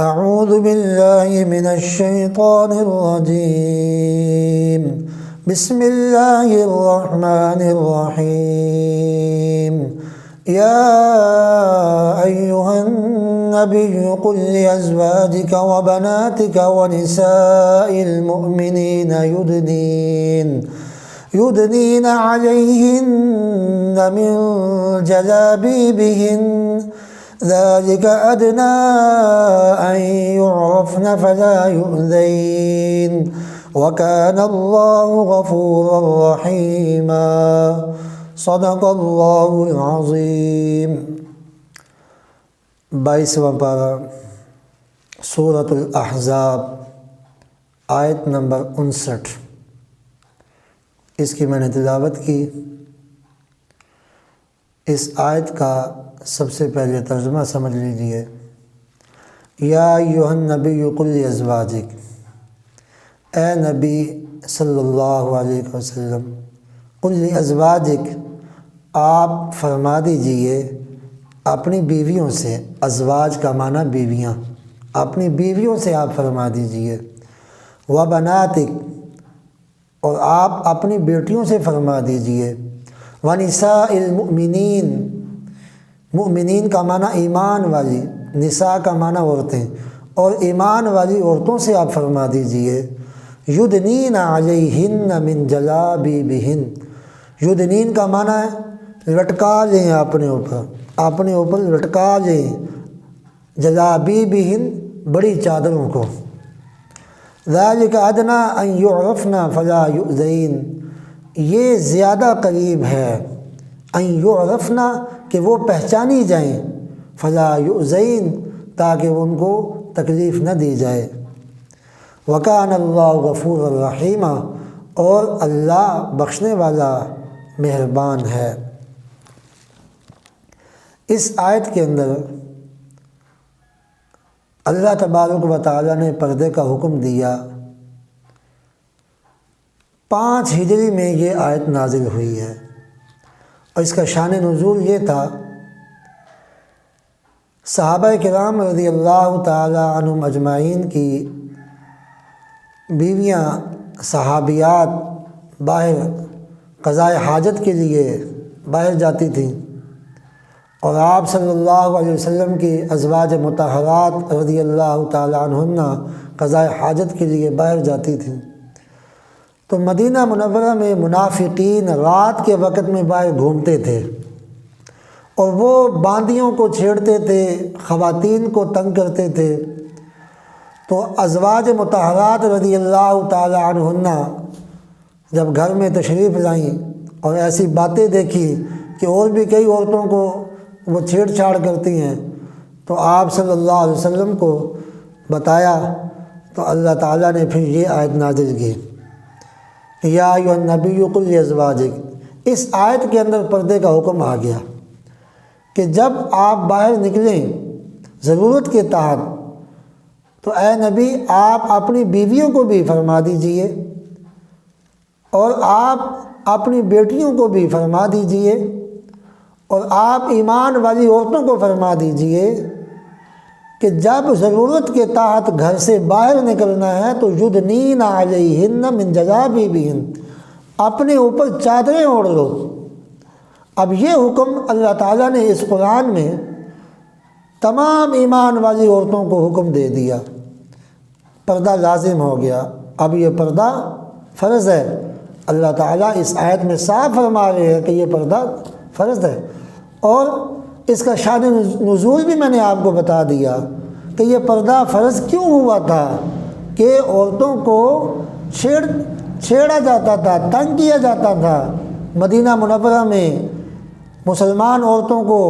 اعوذ باللہ من الشیطان الرجیم بسم اللہ الرحمن الرحیم یا ایہا النبی قل لأزواجک وبناتک ونساء المؤمنین يدنين عليهن من جلابيبهن ذلك أدنى أن يعرفن فلا يؤذين وكان الله غفورا رحيما صدق الله العظيم 22واں پارہ سورۃ الاحزاب آیت نمبر 59۔ اس کی میں نے تلاوت کی۔ اس آیت کا سب سے پہلے ترجمہ سمجھ لیجئے۔ یا ایھا النبی قل لازواجک، اے نبی صلی اللہ علیہ وسلم، قل لازواجک، آپ فرما دیجئے اپنی بیویوں سے، ازواج کا معنی بیویاں، اپنی بیویوں سے آپ فرما دیجئے، وبناتک، اور آپ اپنی بیٹیوں سے فرما دیجئے، ونساء المؤمنین، مؤمنین کا معنی ایمان والی، نساء کا معنی عورتیں، اور ایمان والی عورتوں سے آپ فرما دیجئے، یدنین علیہن من جلابیبہن، یدنین کا معنی ہے لٹکا لیں، اپنے اوپر لٹکا لیں، جلابیبہن بڑی چادروں کو، ذالک ادنیٰ ان یعرفن فلا یؤذین، یہ زیادہ قریب ہے، ان یعرفن کہ وہ پہچانی جائیں، فلا یؤذین تاکہ ان کو تکلیف نہ دی جائے، وکان اللہ غفور الرحیم، اور اللہ بخشنے والا مہربان ہے۔ اس آیت کے اندر اللہ تبارک و تعالیٰ نے پردے کا حکم دیا۔ 5 ہجری میں یہ آیت نازل ہوئی ہے، اور اس کا شان نزول یہ تھا، صحابہ کرام رضی اللہ تعالیٰ عنہم اجمعین کی بیویاں صحابیات باہر قضاء حاجت کے لیے باہر جاتی تھیں، اور آپ صلی اللہ علیہ وسلم کی ازواج مطہرات رضی اللہ تعالیٰ عنہن قضاء حاجت کے لیے باہر جاتی تھیں، تو مدینہ منورہ میں منافقین رات کے وقت میں باہر گھومتے تھے، اور وہ باندیوں کو چھیڑتے تھے، خواتین کو تنگ کرتے تھے۔ تو ازواج مطہرات رضی اللہ تعالیٰ عنہن جب گھر میں تشریف لائیں اور ایسی باتیں دیکھی کہ اور بھی کئی عورتوں کو وہ چھیڑ چھاڑ کرتی ہیں، تو آپ صلی اللہ علیہ وسلم کو بتایا، تو اللہ تعالیٰ نے پھر یہ آیت نازل کی، یا ایھا النبی قل لازواجک۔ اس آیت کے اندر پردے کا حکم آ گیا کہ جب آپ باہر نکلیں ضرورت کے تحت، تو اے نبی آپ اپنی بیویوں کو بھی فرما دیجئے، اور آپ اپنی بیٹیوں کو بھی فرما دیجئے، اور آپ ایمان والی عورتوں کو فرما دیجئے کہ جب ضرورت کے تحت گھر سے باہر نکلنا ہے تو یدنین علیہن من جلابیبہن، اپنے اوپر چادریں اوڑھ لو۔ اب یہ حکم اللہ تعالیٰ نے اس قرآن میں تمام ایمان والی عورتوں کو حکم دے دیا، پردہ لازم ہو گیا، اب یہ پردہ فرض ہے۔ اللہ تعالیٰ اس آیت میں صاف فرما رہے ہیں کہ یہ پردہ فرض ہے، اور اس کا شان نزول بھی میں نے آپ کو بتا دیا کہ یہ پردہ فرض کیوں ہوا تھا، کہ عورتوں کو چھیڑا جاتا تھا، تنگ کیا جاتا تھا۔ مدینہ منورہ میں مسلمان عورتوں کو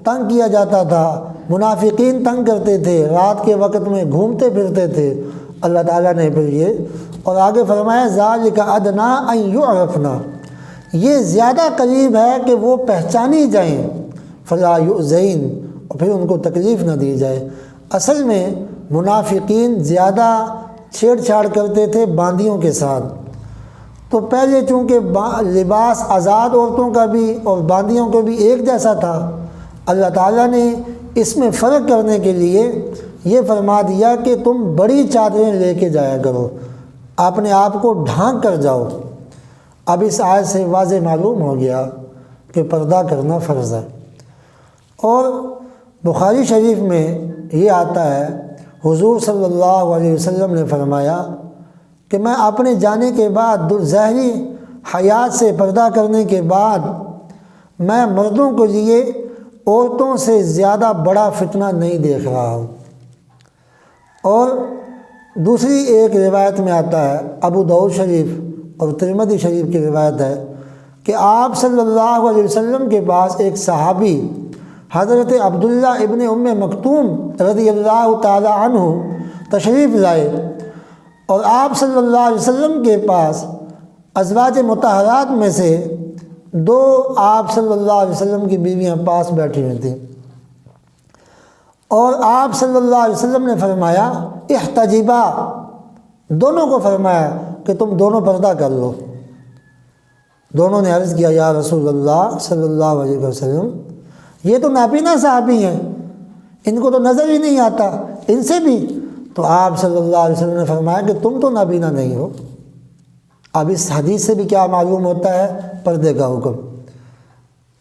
تنگ کیا جاتا تھا، منافقین تنگ کرتے تھے، رات کے وقت میں گھومتے پھرتے تھے۔ اللہ تعالیٰ نے پھر یہ اور آگے فرمایا، ذالک ادنیٰ ان یعرفن، یہ زیادہ قریب ہے کہ وہ پہچانی جائیں، فلا یؤذین، اور پھر ان کو تکلیف نہ دی جائے۔ اصل میں منافقین زیادہ چھیڑ چھاڑ کرتے تھے باندیوں کے ساتھ، تو پہلے چونکہ لباس آزاد عورتوں کا بھی اور باندیوں کو بھی ایک جیسا تھا، اللہ تعالیٰ نے اس میں فرق کرنے کے لیے یہ فرما دیا کہ تم بڑی چادریں لے کے جایا کرو، اپنے آپ کو ڈھانک کر جاؤ۔ اب اس آیت سے واضح معلوم ہو گیا کہ پردہ کرنا فرض ہے۔ اور بخاری شریف میں یہ آتا ہے، حضور صلی اللہ علیہ وسلم نے فرمایا کہ میں اپنے جانے کے بعد ظاہری حیات سے پردہ کرنے کے بعد میں مردوں کے لیے عورتوں سے زیادہ بڑا فتنہ نہیں دیکھ رہا ہوں۔ اور دوسری ایک روایت میں آتا ہے، ابو داؤد شریف اور ترمذی شریف کی روایت ہے کہ آپ صلی اللہ علیہ وسلم کے پاس ایک صحابی حضرت عبداللہ ابن ام مکتوم رضی اللہ تعالی عنہ تشریف لائے، اور آپ صلی اللہ علیہ وسلم کے پاس ازواج مطہرات میں سے دو آپ صلی اللہ علیہ وسلم کی بیویاں پاس بیٹھی ہوئی تھیں، اور آپ صلی اللہ علیہ وسلم نے فرمایا احتجبا، دونوں کو فرمایا کہ تم دونوں پردہ کر لو۔ دونوں نے عرض کیا یا رسول اللہ صلی اللہ علیہ وسلم، یہ تو نابینا صحابی ہیں، ان کو تو نظر ہی نہیں آتا، ان سے بھی؟ تو آپ صلی اللہ علیہ وسلم نے فرمایا کہ تم تو نابینا نہیں ہو۔ اب اس حدیث سے بھی کیا معلوم ہوتا ہے؟ پردے کا حکم،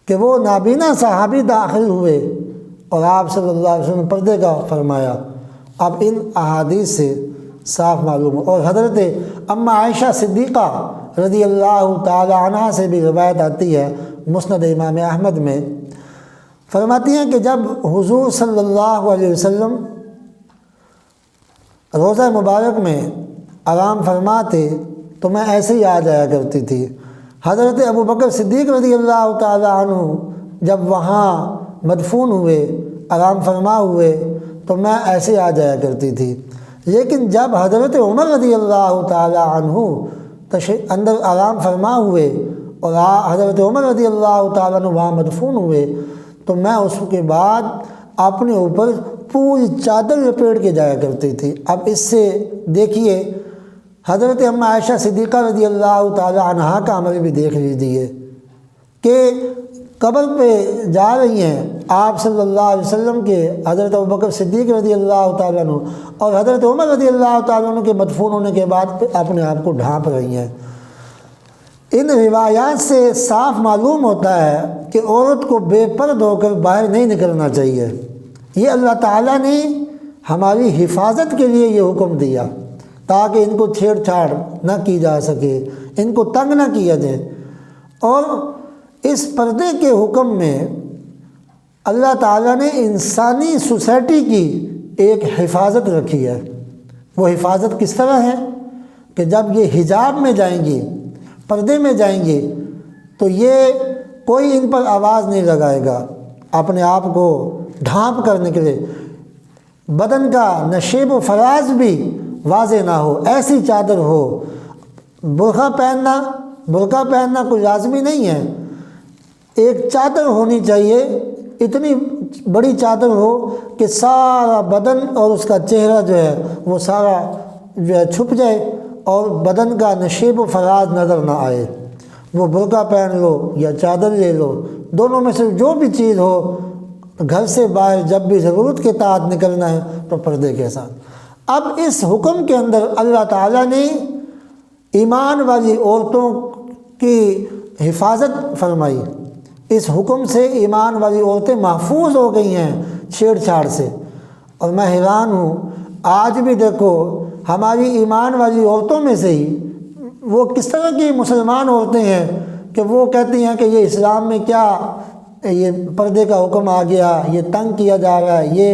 کہ وہ نابینا صحابی داخل ہوئے اور آپ صلی اللہ علیہ وسلم نے پردے کا فرمایا۔ اب ان احادیث سے صاف معلوم ہو۔ اور حضرت اما عائشہ صدیقہ رضی اللہ تعالی عنہ سے بھی روایت آتی ہے مسند امام احمد میں، فرماتی ہیں کہ جب حضور صلی اللہ علیہ وسلم روزہ مبارک میں آرام فرماتے تو میں ایسے ہی آ جایا کرتی تھی۔ حضرت ابو بکر صدیق رضی اللہ تعالی عنہ جب وہاں مدفون ہوئے، آرام فرما ہوئے، تو میں ایسے آ جایا کرتی تھی۔ لیکن جب حضرت عمر رضی اللہ تعالی عنہ اندر آرام فرما ہوئے اور حضرت عمر رضی اللہ تعالیٰ عنہ وہاں مدفون ہوئے، تو میں اس کے بعد اپنے اوپر پوری چادر لپیٹ کے جایا کرتی تھی۔ اب اس سے دیکھیے حضرت اما عائشہ صدیقہ رضی اللہ تعالی عنہا کا عمل بھی دیکھ لیجیے کہ قبر پہ جا رہی ہیں آپ صلی اللہ علیہ وسلم کے، حضرت ابوبکر صدیق رضی اللہ تعالیٰ عنہ اور حضرت عمر رضی اللہ تعالیٰ عنہ کے مدفون ہونے کے بعد اپنے آپ کو ڈھانپ رہی ہیں۔ ان روایات سے صاف معلوم ہوتا ہے کہ عورت کو بے پرد ہو کر باہر نہیں نکلنا چاہیے۔ یہ اللہ تعالیٰ نے ہماری حفاظت کے لیے یہ حکم دیا تاکہ ان کو چھیڑ چھاڑ نہ کی جا سکے، ان کو تنگ نہ کیا جائے۔ اور اس پردے کے حکم میں اللہ تعالیٰ نے انسانی سوسائٹی کی ایک حفاظت رکھی ہے۔ وہ حفاظت کس طرح ہے کہ جب یہ حجاب میں جائیں گی، پردے میں جائیں گی، تو یہ کوئی ان پر آواز نہیں لگائے گا، اپنے آپ کو ڈھانپ کر نکلے، بدن کا نشیب و فراز بھی واضح نہ ہو، ایسی چادر ہو۔ برقع پہننا کوئی لازمی نہیں ہے، ایک چادر ہونی چاہیے، اتنی بڑی چادر ہو کہ سارا بدن اور اس کا چہرہ جو ہے وہ سارا جو ہے چھپ جائے اور بدن کا نشیب و فراز نظر نہ آئے۔ وہ برقع پہن لو یا چادر لے لو، دونوں میں سے جو بھی چیز ہو، گھر سے باہر جب بھی ضرورت کے تحت نکلنا ہے تو پردے کے ساتھ۔ اب اس حکم کے اندر اللہ تعالیٰ نے ایمان والی عورتوں کی حفاظت فرمائی۔ اس حکم سے ایمان والی عورتیں محفوظ ہو گئی ہیں چھیڑ چھاڑ سے۔ اور میں حیران ہوں، آج بھی دیکھو ہماری ایمان والی عورتوں میں سے ہی وہ کس طرح کی مسلمان عورتیں ہیں کہ وہ کہتی ہیں کہ یہ اسلام میں کیا یہ پردے کا حکم آ گیا، یہ تنگ کیا جا رہا ہے۔ یہ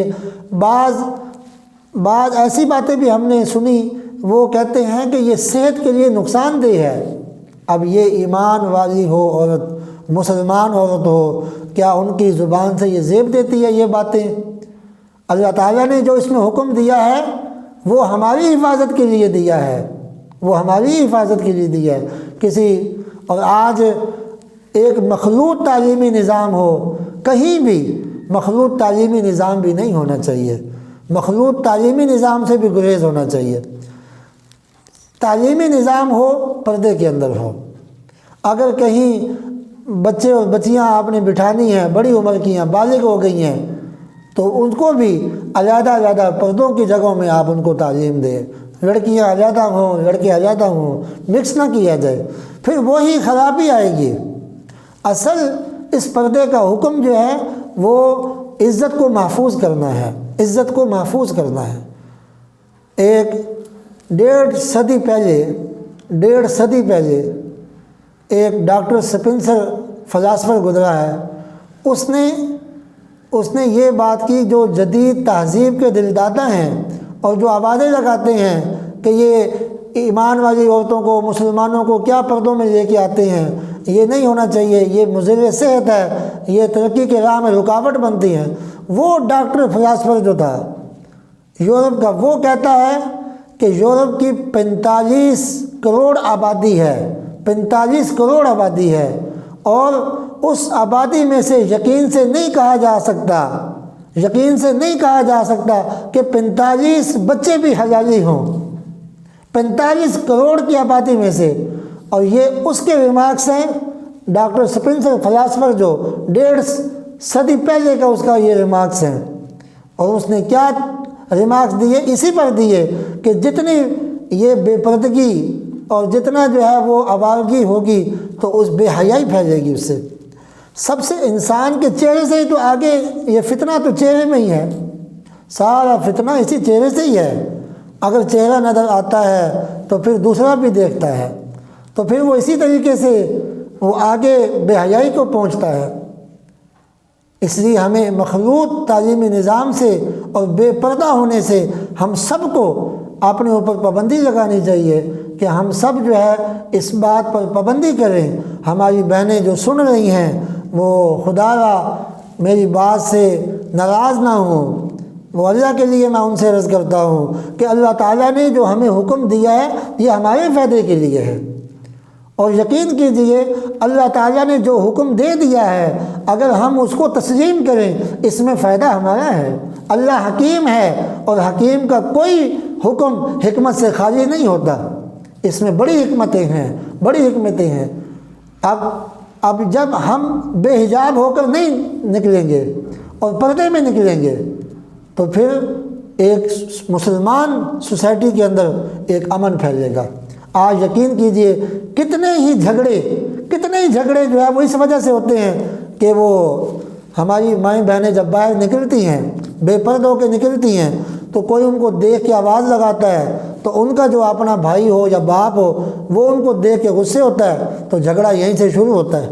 بعض ایسی باتیں بھی ہم نے سنی، وہ کہتے ہیں کہ یہ صحت کے لیے نقصان دہ ہے۔ اب یہ ایمان والی ہو عورت، مسلمان عورت ہو، کیا ان کی زبان سے یہ زیب دیتی ہے یہ باتیں؟ اللہ تعالیٰ نے جو اس میں حکم دیا ہے وہ ہماری حفاظت کے لیے دیا ہے، وہ ہماری حفاظت کے لیے دیا ہے۔ اور آج ایک مخلوط تعلیمی نظام ہو، کہیں بھی مخلوط تعلیمی نظام بھی نہیں ہونا چاہیے، مخلوط تعلیمی نظام سے بھی گریز ہونا چاہیے۔ تعلیمی نظام ہو پردے کے اندر ہو۔ اگر کہیں بچے اور بچیاں آپ نے بٹھانی ہیں، بڑی عمر کی ہیں، بالغ ہو گئی ہیں، تو ان کو بھی علیحدہ علیحدہ پردوں کی جگہوں میں آپ ان کو تعلیم دیں، لڑکیاں علیحدہ ہوں لڑکے علیحدہ ہوں، مکس نہ کیا جائے، پھر وہی خرابی آئے گی۔ اصل اس پردے کا حکم جو ہے وہ عزت کو محفوظ کرنا ہے، عزت کو محفوظ کرنا ہے۔ ایک 1.5 صدی پہلے ایک ڈاکٹر سپنسر فلاسفر گزرا ہے، اس نے یہ بات کی، جو جدید تہذیب کے دلدادہ ہیں اور جو آوازیں لگاتے ہیں کہ یہ ایمان والی عورتوں کو، مسلمانوں کو کیا پردوں میں لے کے آتے ہیں، یہ نہیں ہونا چاہیے، یہ مضر صحت ہے، یہ ترقی کے راہ میں رکاوٹ بنتی ہیں۔ وہ ڈاکٹر فلاسفر جو تھا یورپ کا، وہ کہتا ہے کہ یورپ کی 45 کروڑ آبادی ہے، 45 کروڑ آبادی ہے، اور اس آبادی میں سے یقین سے نہیں کہا جا سکتا کہ 45 بچے بھی حلالی ہوں، 45 کروڑ کی آبادی میں سے۔ اور یہ اس کے ریمارکس ہیں، ڈاکٹر سپنسر فلاسفر جو 1.5 صدی پہلے کا اس کا یہ ریمارکس ہیں۔ اور اس نے کیا ریمارکس دیے؟ اسی پر دیے کہ جتنی یہ بے پردگی اور جتنا جو ہے وہ آوارگی ہوگی تو اس بے حیائی پھیلے گی اس سے۔ سب سے انسان کے چہرے سے ہی تو آگے، یہ فتنہ تو چہرے میں ہی ہے، سارا فتنہ اسی چہرے سے ہی ہے۔ اگر چہرہ نظر آتا ہے تو پھر دوسرا بھی دیکھتا ہے، تو پھر وہ اسی طریقے سے وہ آگے بے حیائی کو پہنچتا ہے۔ اس لیے ہمیں مخلوط تعلیمی نظام سے اور بے پردہ ہونے سے ہم سب کو اپنے اوپر پابندی لگانی چاہیے کہ ہم سب جو ہے اس بات پر پابندی کریں۔ ہماری بہنیں جو سن رہی ہیں وہ خدا را میری بات سے ناراض نہ ہوں، وہ اللہ کے لیے میں ان سے عرض کرتا ہوں کہ اللہ تعالیٰ نے جو ہمیں حکم دیا ہے یہ ہمارے فائدے کے لیے ہے، اور یقین کیجئے اللہ تعالیٰ نے جو حکم دے دیا ہے اگر ہم اس کو تسلیم کریں اس میں فائدہ ہمارا ہے۔ اللہ حکیم ہے اور حکیم کا کوئی حکم حکمت سے خالی نہیں ہوتا، اس میں بڑی حکمتیں ہیں۔ اب جب ہم بے حجاب ہو کر نہیں نکلیں گے اور پردے میں نکلیں گے تو پھر ایک مسلمان سوسائٹی کے اندر ایک امن پھیلے گا۔ آج یقین کیجئے کتنے ہی جھگڑے جو ہے وہ اس وجہ سے ہوتے ہیں کہ وہ ہماری مائیں بہنیں جب باہر نکلتی ہیں، بے پردہ ہو کے نکلتی ہیں، تو کوئی ان کو دیکھ کے آواز لگاتا ہے تو ان کا جو اپنا بھائی ہو یا باپ ہو وہ ان کو دیکھ کے غصے ہوتا ہے تو جھگڑا یہیں سے شروع ہوتا ہے۔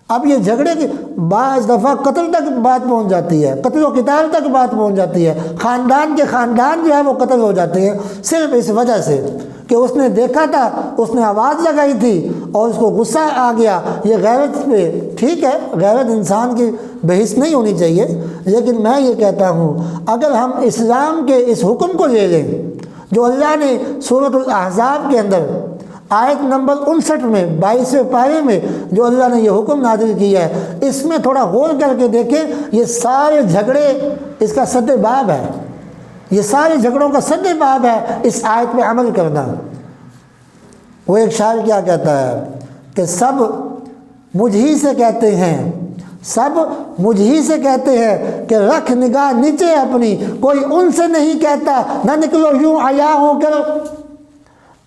اب یہ جھگڑے کی بعض دفعہ قتل تک بات پہنچ جاتی ہے، قتل و قتال تک بات پہنچ جاتی ہے، خاندان کے خاندان جو ہے وہ قتل ہو جاتے ہیں صرف اس وجہ سے کہ اس نے دیکھا تھا، اس نے آواز لگائی تھی اور اس کو غصہ آ گیا۔ یہ غیرت پہ ٹھیک ہے، غیرت انسان کی بحث نہیں ہونی چاہیے، لیکن میں یہ کہتا ہوں اگر ہم اسلام کے اس حکم کو لے لیں جو اللہ نے سورۃ الاحزاب کے اندر آیت نمبر 59 میں 22ویں پارے میں جو اللہ نے یہ حکم نازل کیا ہے، اس میں تھوڑا غور کر کے دیکھیں، یہ سارے جھگڑے اس کا سد باب ہے، یہ سارے جھگڑوں کا سد باب ہے اس آیت پہ عمل کرنا۔ وہ ایک شاعر کیا کہتا ہے کہ سب مجھ ہی سے کہتے ہیں کہ رکھ نگاہ نیچے اپنی، کوئی ان سے نہیں کہتا نہ نکلو یوں عیاں ہو کر۔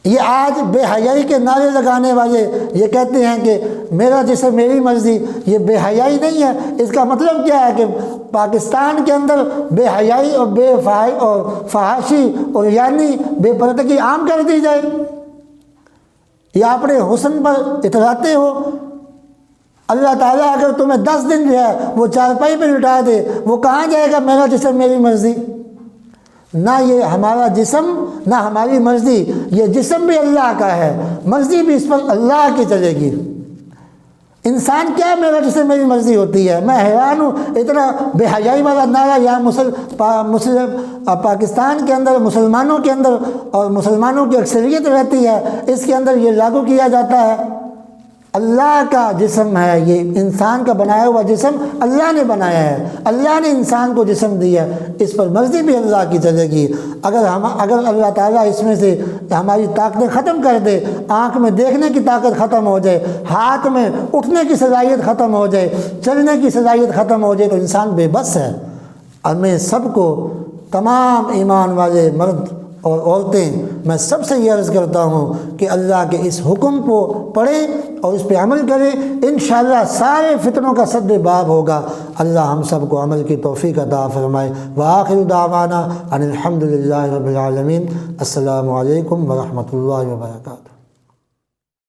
یہ آج بے حیائی کے نعرے لگانے والے یہ کہتے ہیں کہ میرا جسم میری مرضی، یہ بے حیائی نہیں ہے۔ اس کا مطلب کیا ہے کہ پاکستان کے اندر بے حیائی اور فحاشی اور یعنی بے پردگی عام کر دی جائے، یا اپنے حسن پر اتراتے ہو۔ اللہ تعالیٰ اگر تمہیں 10 دن جو ہے وہ چارپائی پہ لٹا دے، وہ کہاں جائے گا میرا جسم میری مرضی؟ نہ یہ ہمارا جسم نہ ہماری مرضی، یہ جسم بھی اللہ کا ہے، مرضی بھی اس پر اللہ کی چلے گی۔ انسان کیا میرا جسم میری مرضی ہوتی ہے؟ میں حیران ہوں، اتنا بے حیائی والا نعرہ یہاں پاکستان کے اندر مسلمانوں کے اندر اور مسلمانوں کی اکثریت رہتی ہے، اس کے اندر یہ لاگو کیا جاتا ہے۔ اللہ کا جسم ہے، یہ انسان کا بنایا ہوا جسم اللہ نے بنایا ہے، اللہ نے انسان کو جسم دیا، اس پر مرضی بھی اللہ کی چلے گی۔ اگر اللہ تعالیٰ اس میں سے ہماری طاقتیں ختم کر دے، آنکھ میں دیکھنے کی طاقت ختم ہو جائے، ہاتھ میں اٹھنے کی صلاحیت ختم ہو جائے، چلنے کی صلاحیت ختم ہو جائے، تو انسان بے بس ہے۔ اور میں سب کو تمام ایمان والے مرد اور عورتیں میں سب سے یہ عرض کرتا ہوں کہ اللہ کے اس حکم کو پڑھیں اور اس پہ عمل کریں، انشاءاللہ سارے فتنوں کا سد باب ہوگا۔ اللہ ہم سب کو عمل کی توفیق عطا فرمائے۔ وآخر دعوانا ان الحمد للہ رب العالمین۔ السلام علیکم ورحمۃ اللہ وبرکاتہ۔